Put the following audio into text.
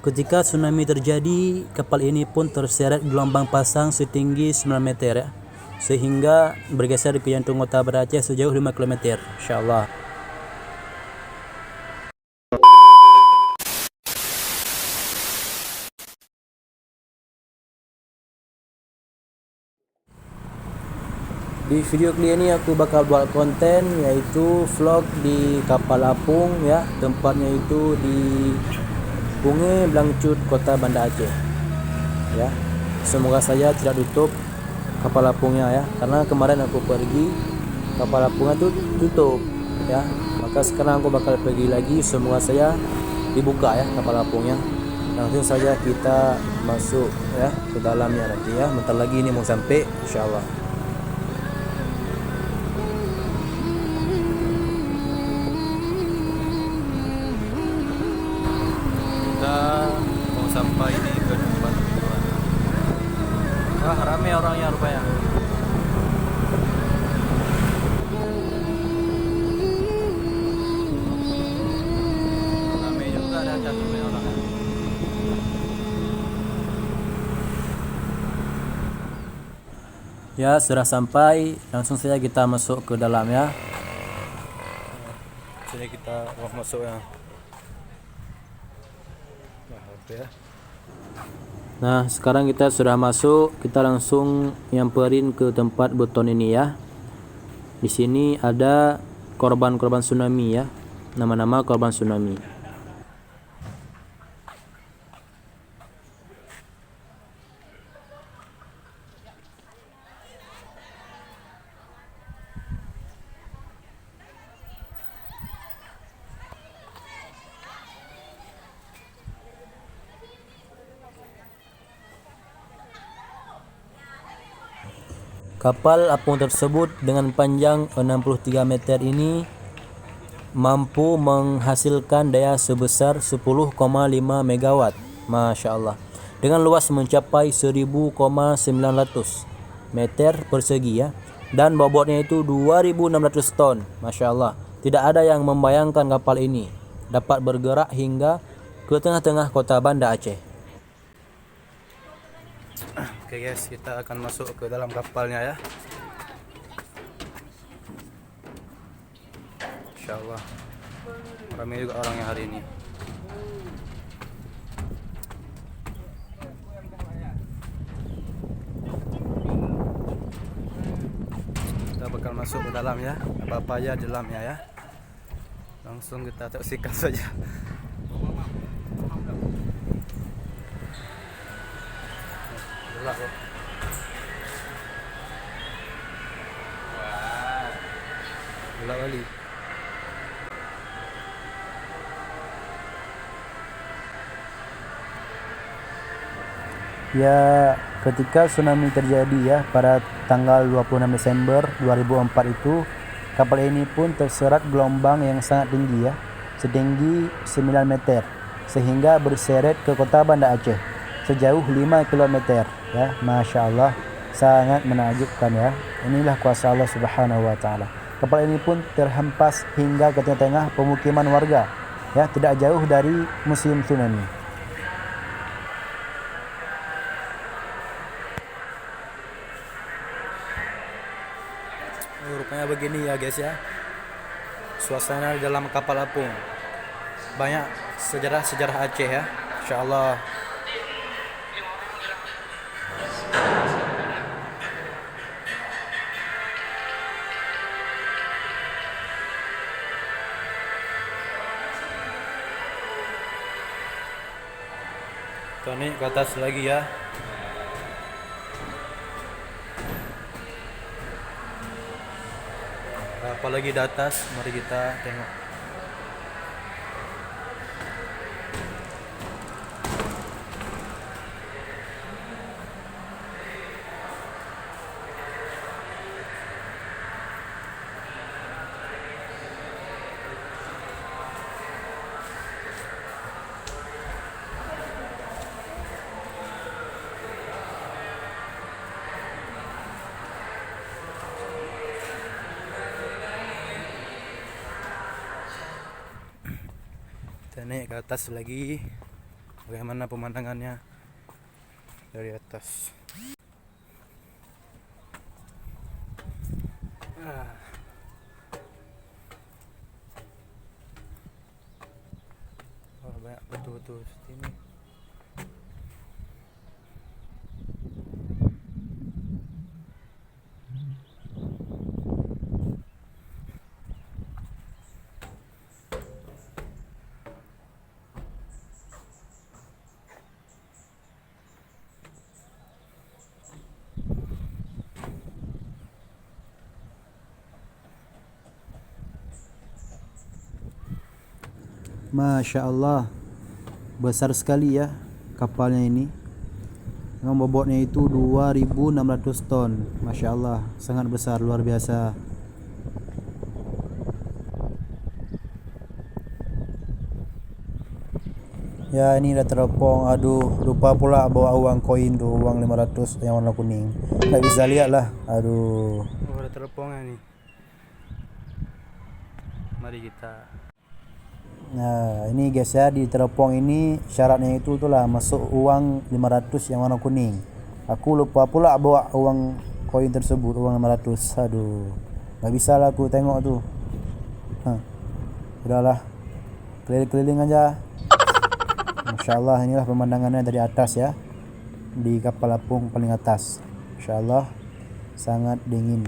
Ketika tsunami terjadi, kapal ini pun terseret gelombang pasang setinggi 9 meter ya, sehingga bergeser ke jantung kota Banda Aceh sejauh 5 km, insyaallah. Di video kali ini aku bakal buat konten yaitu vlog di kapal apung ya, tempatnya itu di Punggih Blangcut, Kota Banda Aceh. Ya. Semoga saja tidak tutup kapal apungnya ya, karena kemarin aku pergi kapal apungnya tuh tutup ya. Maka sekarang aku bakal pergi lagi, semoga saya dibuka ya kapal apungnya. Langsung saja kita masuk ya ke dalamnya nanti ya. Bentar lagi ini mau sampai insyaallah. Kita mau sampai ini ke tempat tujuan. Wah, ramai orangnya rupanya. Ramai juga, ada rupanya orangnya. Ya, sudah sampai. Langsung saja kita masuk ke dalam ya. Sini kita mau masuk ya. Nah, sekarang kita sudah masuk, kita langsung nyamperin ke tempat beton ini ya. Di sini ada korban-korban tsunami ya, nama-nama korban tsunami. Kapal apung tersebut dengan panjang 63 meter ini mampu menghasilkan daya sebesar 10,5 megawatt. Masya Allah. Dengan luas mencapai 1000,900 meter persegi ya. Dan bobotnya itu 2600 ton. Masya Allah. Tidak ada yang membayangkan kapal ini dapat bergerak hingga ke tengah-tengah kota Banda Aceh. Oke guys, kita akan masuk ke dalam kapalnya ya. Insyaallah ramai juga orangnya hari ini. Kita bakal masuk ke dalam ya, apa-apa aja di dalamnya ya. Langsung kita saksikan saja. Gelap ya. Gelap kali. Ya, ketika tsunami terjadi ya pada tanggal 26 Desember 2004 itu, kapal ini pun terserat gelombang yang sangat tinggi ya, setinggi 9 meter, sehingga berseret ke kota Banda Aceh sejauh 5 km ya. Masya Allah, sangat menakjubkan ya. Inilah kuasa Allah Subhanahu wa taala. Kapal ini pun terhempas hingga ke tengah-tengah pemukiman warga ya, tidak jauh dari museum tsunami. Rupanya begini ya guys ya, suasana di dalam kapal apung. Banyak sejarah-sejarah Aceh ya, insyaallah. Kita naik ke atas lagi ya. Apalagi di atas, mari kita tengok. Kita naik ke atas lagi. bagaimana pemandangannya dari atas. Oh, banyak betul-betul seperti ini. Masya Allah, besar sekali ya kapalnya ini. Dengan bobotnya itu 2.600 ton. Masya Allah, sangat besar, luar biasa. Ya, ini udah teropong. Aduh, lupa pula bawa uang koin tuh, uang 500 yang warna kuning. Nggak bisa lihat lah. Aduh. Oh, udah teropongnya nih. Mari kita. Nah, ini guys ya, di teropong ini syaratnya itu itulah masuk uang 500 yang warna kuning. Aku lupa pula bawa uang koin tersebut, uang 500. Aduh. Nggak bisa lah aku tengok tuh. Udahlah. Keliling-keliling aja. Masya Allah, inilah pemandangannya dari atas ya, di kapal apung paling atas. Masya Allah, sangat dingin.